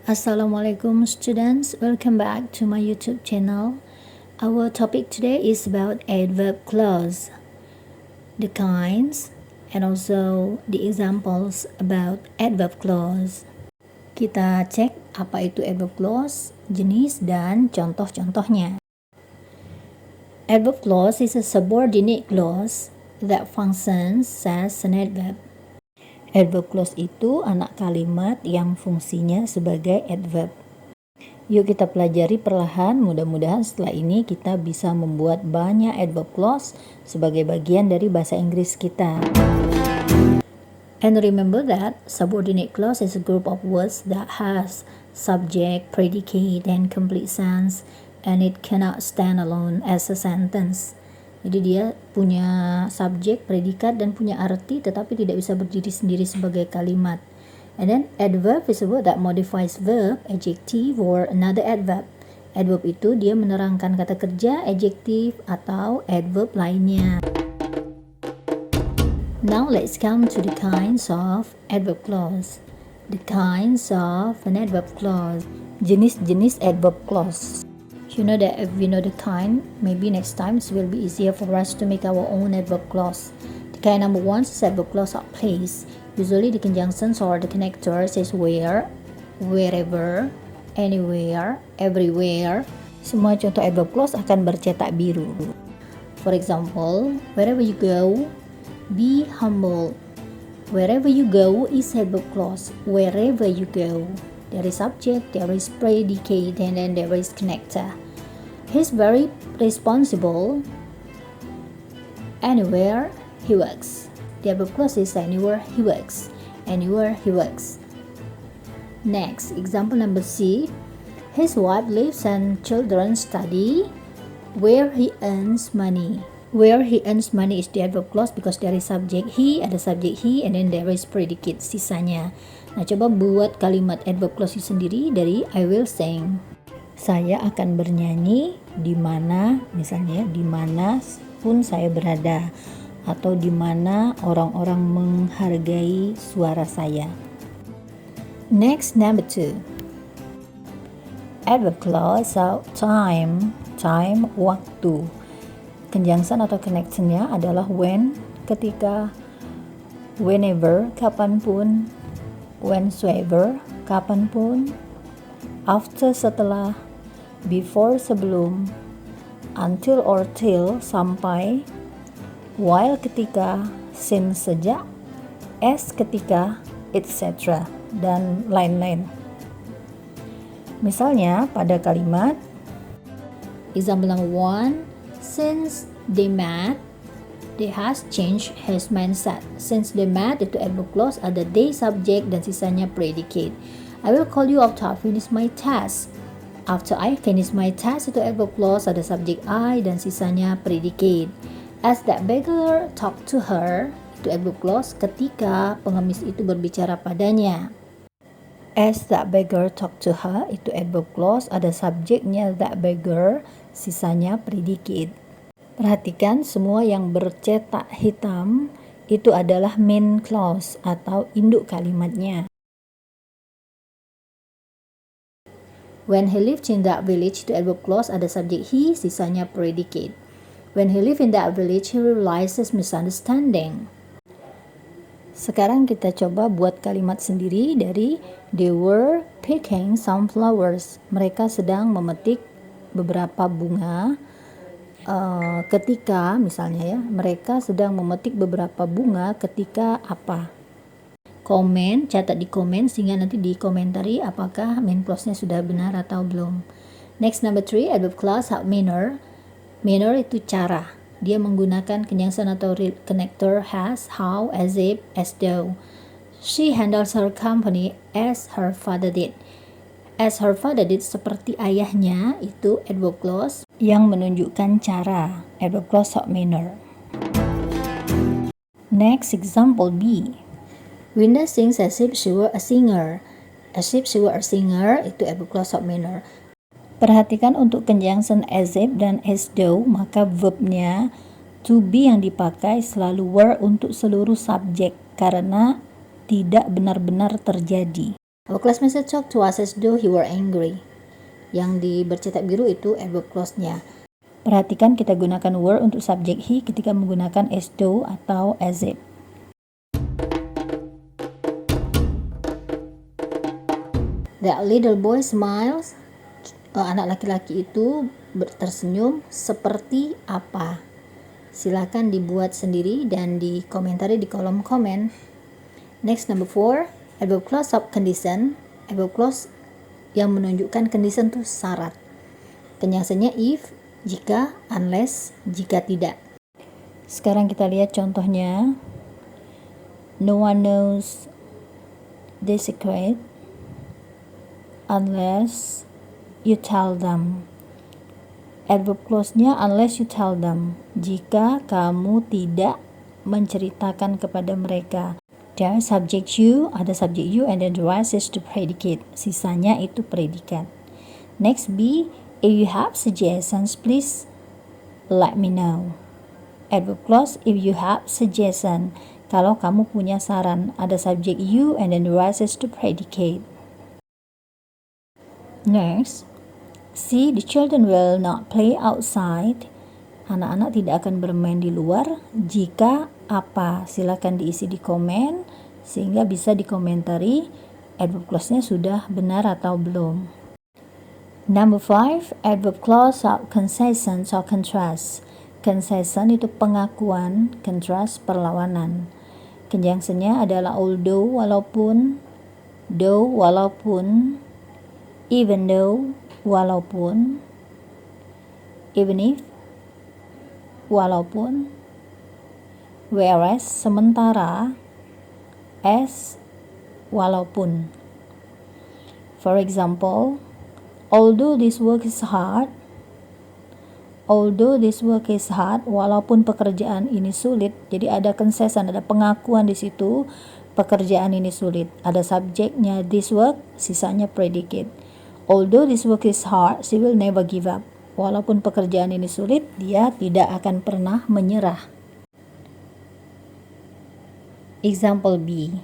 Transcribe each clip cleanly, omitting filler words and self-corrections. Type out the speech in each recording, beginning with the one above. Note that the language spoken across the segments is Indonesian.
Assalamualaikum students, welcome back to my YouTube channel. Our topic today is about adverb clause, the kinds and also the examples about adverb clause. Kita cek apa itu adverb clause, jenis dan contoh-contohnya. Adverb clause is a subordinate clause that functions as an adverb. Adverb clause itu anak kalimat yang fungsinya sebagai adverb. Yuk kita pelajari perlahan, mudah-mudahan setelah ini kita bisa membuat banyak adverb clause sebagai bagian dari bahasa Inggris kita. And remember that subordinate clause is a group of words that has subject, predicate, and complete sense, and it cannot stand alone as a sentence. Jadi dia punya subjek, predikat, dan punya arti tetapi tidak bisa berdiri sendiri sebagai kalimat. And then adverb is a word that modifies verb, adjective, or another adverb. Adverb itu dia menerangkan kata kerja, adjektif, atau adverb lainnya. Now let's come to the kinds of adverb clause. The kinds of an adverb clause. Jenis-jenis adverb clause. You know that if we know the kind, maybe next time it will be easier for us to make our own adverb clause. The kind number one is adverb clause of place. Usually the conjunctions or the connectors is where, wherever, anywhere, everywhere. Semua contoh adverb clause akan bercetak biru. For example, wherever you go, be humble. Wherever you go is adverb clause. Wherever you go. There is subject, there is predicate, and then there is connector. He's very responsible. Anywhere he works. The adverb clause is anywhere he works. Anywhere he works. Next, example number C. His wife lives and children study where he earns money. Where he earns money is the adverb clause because there is subject he, ada subject he, and then there is predicate sisanya. Nah, coba buat kalimat adverb clause sendiri dari I will sing. Saya akan bernyanyi di mana, misalnya di mana pun saya berada, atau di mana orang-orang menghargai suara saya. Next, number 2. Adverb clause of time, time waktu. Conjunction atau connectionnya adalah when, ketika, whenever, kapanpun, whensoever, kapanpun, after, setelah, before, sebelum, until or till, sampai, while, ketika, since, sejak, as, ketika, etc. dan lain-lain. Misalnya pada kalimat example number 1, since they met, they has changed his mindset. Since they met itu adverb clause, ada they subject dan sisanya predicate. I will call you after I finish my task. After I finish my task itu adverb clause, ada subject I dan sisanya predicate. As that beggar talked to her itu adverb clause, ketika pengemis itu berbicara padanya. As that beggar talked to her itu adverb clause, ada subjeknya that beggar, sisanya predicate. Perhatikan semua yang bercetak hitam itu adalah main clause atau induk kalimatnya. When he lived in that village itu adverb clause, ada subjek he, sisanya predicate. When he lived in that village he realized his misunderstanding. Sekarang kita coba buat kalimat sendiri dari they were picking some flowers. Mereka sedang memetik beberapa bunga. Ketika, misalnya ya, mereka sedang memetik beberapa bunga ketika apa? Komen, catat di komen sehingga nanti dikomentari apakah main clause-nya sudah benar atau belum. Next, number 3, adverb clause have manner. Manner itu cara. Dia menggunakan conjunction atau connector has, how, as if, as though. She handles her company as her father did. As her father did, seperti ayahnya, itu adverb clause yang menunjukkan cara. Adverb clause of manner. Next, example B. Winda sings as if she were a singer. As if she were a singer, itu adverb clause of manner. Perhatikan untuk conjunction as if dan as though, maka verbnya to be yang dipakai selalu were untuk seluruh subjek karena tidak benar-benar terjadi. Our classmate talked to us as though he were angry. Yang di bercetak biru itu adverb clause-nya. Perhatikan kita gunakan were untuk subjek he ketika menggunakan as though atau as if. That little boy smiles. Anak laki-laki itu tersenyum seperti apa? Silakan dibuat sendiri dan dikomentari di kolom komen. Next, number 4, adverb clause of condition. Adverb clause yang menunjukkan condition itu syarat. Kenyangsannya if, jika, unless, jika tidak. Sekarang kita lihat contohnya. No one knows the secret unless you tell them. Adverb clause-nya unless you tell them. Jika kamu tidak menceritakan kepada mereka. There subject you, ada subject you, and then the rest is the predicate. Sisanya itu predikat. Next B, if you have suggestions, please let me know. Adverb clause if you have suggestion. Kalau kamu punya saran, ada subject you, and then the rest is the predicate. Next, C, the children will not play outside. Anak-anak tidak akan bermain di luar. Jika apa? Silakan diisi di komen sehingga bisa dikomentari adverb clause-nya sudah benar atau belum. Number 5, adverb clause of concession or contrast. Concession itu pengakuan, contrast perlawanan. Conjunctionnya adalah although walaupun, though walaupun, even though walaupun, even if walaupun, whereas sementara, as walaupun. For example, although this work is hard, walaupun pekerjaan ini sulit. Jadi ada concession, ada pengakuan di situ, pekerjaan ini sulit. Ada subjeknya this work, sisanya predicate. Although this work is hard, she will never give up. Walaupun pekerjaan ini sulit, dia tidak akan pernah menyerah. Example B.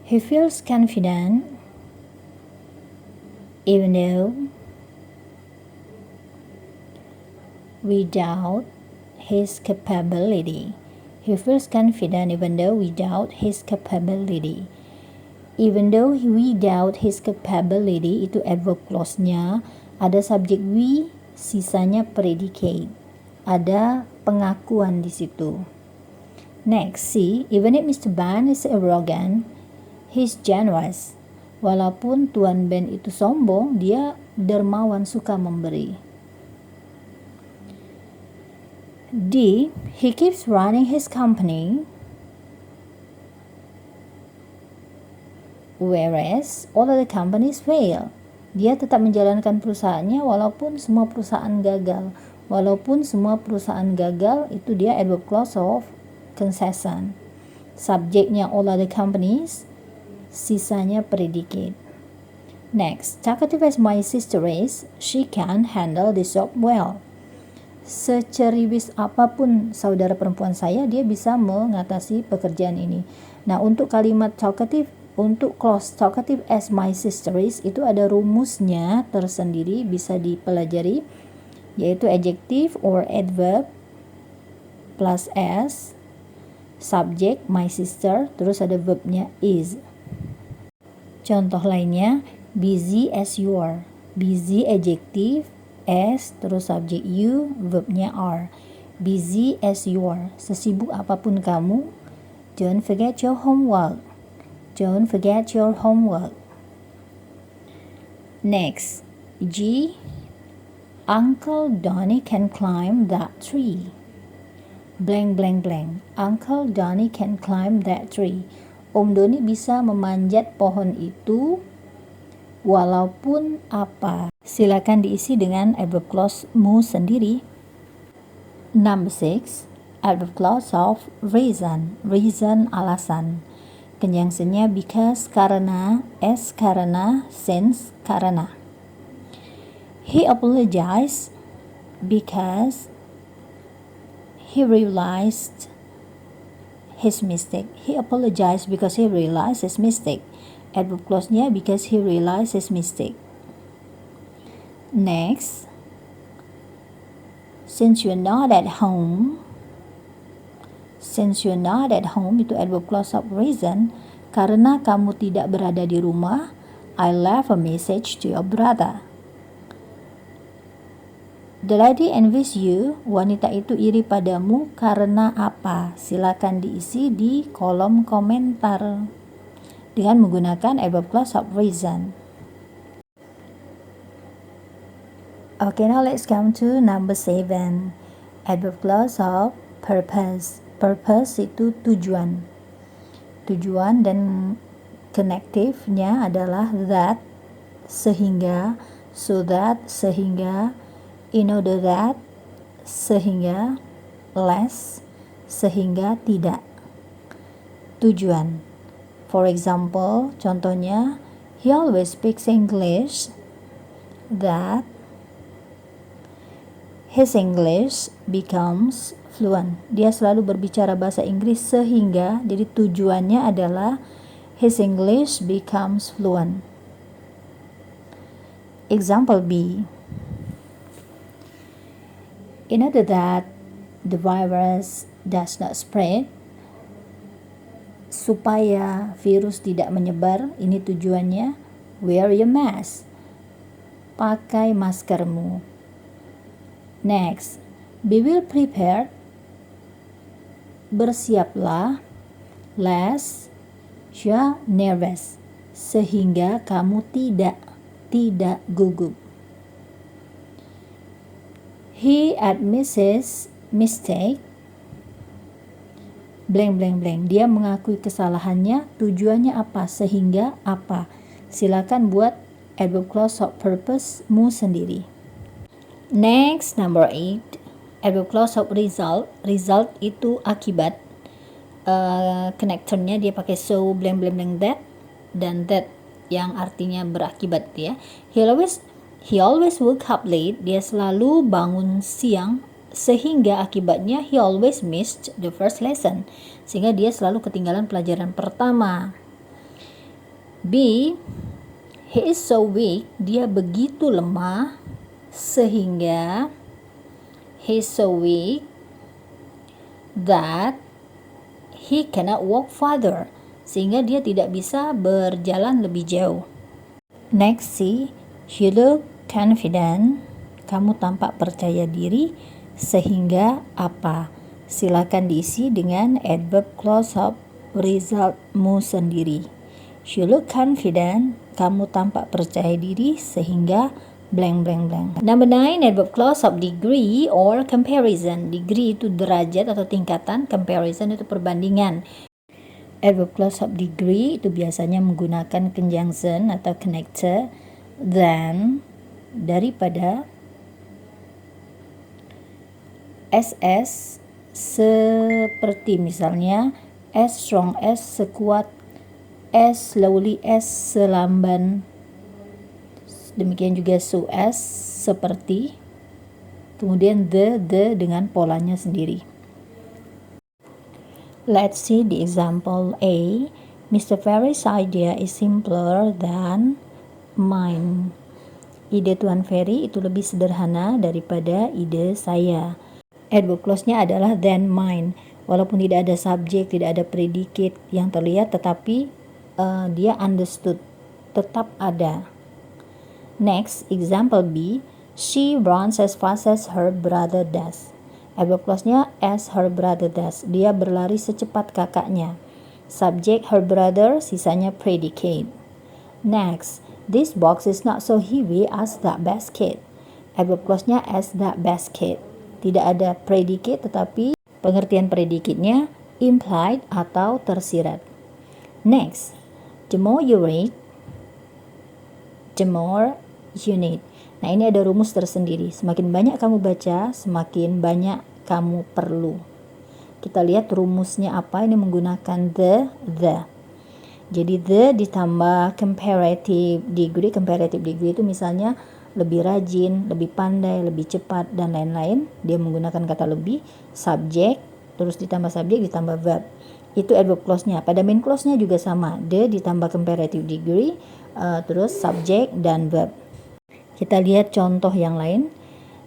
He feels confident even though without his capability. He feels confident even though without his capability. Even though without his capability itu adverb clause-nya, ada subjek we, sisanya predicate. Ada pengakuan di situ. Next, C, even if Mr. Ban is arrogant, he's generous. Walaupun Tuan Ben itu sombong, dia dermawan, suka memberi. D, he keeps running his company, whereas all other companies fail. Dia tetap menjalankan perusahaannya walaupun semua perusahaan gagal. Walaupun semua perusahaan gagal, itu dia adverb clause of concession. Subjeknya all other companies, sisanya predicate. Next, talkative as my sister is, she can handle this job well. Seceriwis apapun saudara perempuan saya, dia bisa mengatasi pekerjaan ini. Nah, untuk kalimat talkative, untuk clause talkative as my sister is, itu ada rumusnya tersendiri, bisa dipelajari, yaitu adjective or adverb plus s, subject my sister, terus ada verbnya is. Contoh lainnya, busy as you are. Busy adjective, as, terus subject you, verbnya are. Busy as you are. Sesibuk apapun kamu, don't forget your homework. Don't forget your homework. Next, G, Uncle Donny can climb that tree. Blank, blank, blank. Uncle Donny can climb that tree. Om Doni bisa memanjat pohon itu walaupun apa. Silakan diisi dengan adverb clause-mu sendiri. Number 6, adverb clause of reason. Reason, alasan. Conjunctionnya because, karena, as, karena, since, karena. He apologized because he realized his mistake. He apologized because he realized his mistake. adverb clause-nya because he realized his mistake. Next, since you're not at home itu adverb clause of reason. Karena kamu tidak berada di rumah, I left a message to your brother. The lady envies you. Wanita itu iri padamu karena apa? Silakan diisi di kolom komentar dengan menggunakan adverb clause of reason. Okay, now let's come to number 7. Adverb clause of purpose. Purpose itu tujuan. Tujuan dan connective-nya adalah that, sehingga, so that, sehingga, in order that, sehingga, less, sehingga tidak. Tujuan. For example, contohnya, he always speaks English that his English becomes fluent. Dia selalu berbicara bahasa Inggris sehingga, jadi tujuannya adalah his English becomes fluent. Example B. In order that the virus does not spread, supaya virus tidak menyebar, ini tujuannya, wear your mask. Pakai maskermu. Next, be well prepared. Bersiaplah. Less, you're nervous. Sehingga kamu tidak gugup. He admits his mistake. Blank. Dia mengakui kesalahannya. Tujuannya apa? Sehingga apa? Silakan buat adverb clause of purpose-mu sendiri. Next, number 8. Adverb clause of result. Result itu akibat. Connectornya dia pakai so, blank that, dan that yang artinya berakibat ya. He always woke up late. Dia selalu bangun siang, sehingga akibatnya he always missed the first lesson. Sehingga dia selalu ketinggalan pelajaran pertama. B. He is so weak. Dia begitu lemah sehingga he is so weak that he cannot walk farther. Sehingga dia tidak bisa berjalan lebih jauh. Next, C. You look confident. Kamu tampak percaya diri sehingga apa? Silakan diisi dengan adverb clause of result-mu sendiri. You look confident. Kamu tampak percaya diri sehingga blank. Number 9, adverb clause of degree or comparison. Degree itu derajat atau tingkatan, comparison itu perbandingan. Adverb clause of degree itu biasanya menggunakan conjunction atau connector than, daripada, SS, seperti misalnya as strong as, sekuat, as slowly as, selamban, demikian juga so as, seperti, kemudian the dengan polanya sendiri. Let's see the example A. Mr. Ferry's idea is simpler than mine. Ide Tuan Ferry itu lebih sederhana daripada ide saya. Adverb clause-nya adalah than mine. Walaupun tidak ada subjek, tidak ada predicate yang terlihat, tetapi dia understood, tetap ada. Next, example B. She runs as fast as her brother does. Adverb clause-nya as her brother does. Dia berlari secepat kakaknya. Subject her brother, sisanya predicate. Next, this box is not so heavy as that basket. Adverb clause-nya as that basket. Tidak ada predicate, tetapi pengertian predicate-nya implied atau tersirat. Next, the more you read, the more you need. Nah, ini ada rumus tersendiri. Semakin banyak kamu baca, semakin banyak kamu perlu. Kita lihat rumusnya apa. Ini menggunakan the. Jadi the ditambah comparative degree. Comparative degree itu misalnya lebih rajin, lebih pandai, lebih cepat, dan lain-lain. Dia menggunakan kata lebih, subjek, terus ditambah subjek, ditambah verb. Itu adverb clause-nya. Pada main clause-nya juga sama. The ditambah comparative degree, terus subject dan verb. Kita lihat contoh yang lain.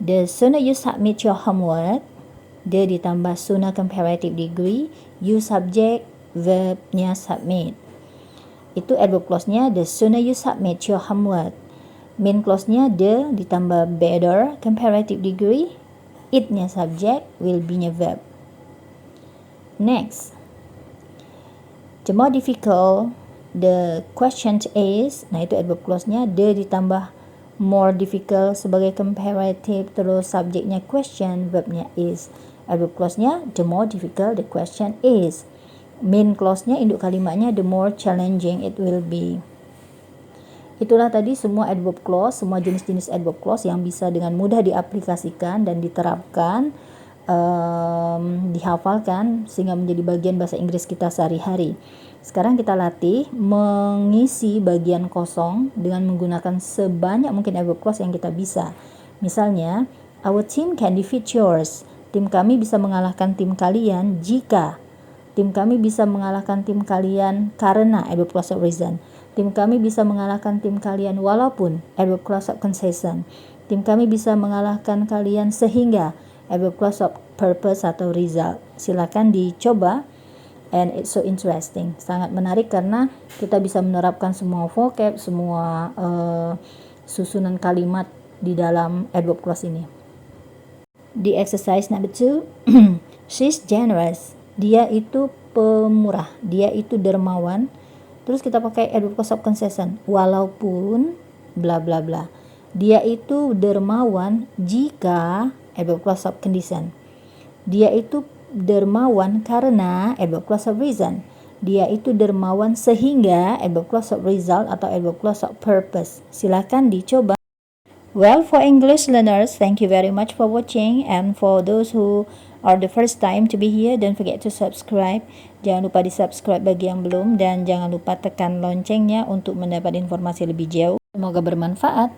The sooner you submit your homework, the ditambah sooner comparative degree, you subject, verbnya submit. Itu adverb clause-nya the sooner you submit your homework. Main clause-nya the ditambah better comparative degree, it-nya subject, will be-nya verb. Next, the more difficult the question is, nah itu adverb clause-nya the ditambah more difficult sebagai comparative, terus subjeknya question, verbnya is. Adverb clause-nya the more difficult the question is. Main clause-nya induk kalimatnya the more challenging it will be. Itulah tadi semua adverb clause, semua jenis-jenis adverb clause yang bisa dengan mudah diaplikasikan dan diterapkan, dihafalkan sehingga menjadi bagian bahasa Inggris kita sehari-hari. Sekarang kita latih mengisi bagian kosong dengan menggunakan sebanyak mungkin adverb clause yang kita bisa. Misalnya, our team can defeat yours. Tim kami bisa mengalahkan tim kalian jika. Tim kami bisa mengalahkan tim kalian karena, adverb clause of reason. Tim kami bisa mengalahkan tim kalian walaupun, adverb clause of concession. Tim kami bisa mengalahkan kalian sehingga, adverb clause of purpose atau result. Silakan dicoba, and it's so interesting. Sangat menarik karena kita bisa menerapkan semua vocab, semua susunan kalimat di dalam adverb clause ini. Di exercise number 2, she's generous. Dia itu pemurah, dia itu dermawan. Terus kita pakai adverb clause of concession, walaupun bla bla bla. Dia itu dermawan jika, adverb clause of condition. Dia itu dermawan karena, adverb clause of reason. Dia itu dermawan sehingga, adverb clause of result atau adverb clause of purpose. Silakan dicoba. Well, for English learners, thank you very much for watching, and for those who are the first time to be here, don't forget to subscribe. Jangan lupa di-subscribe bagi yang belum, dan jangan lupa tekan loncengnya untuk mendapat informasi lebih jauh. Semoga bermanfaat.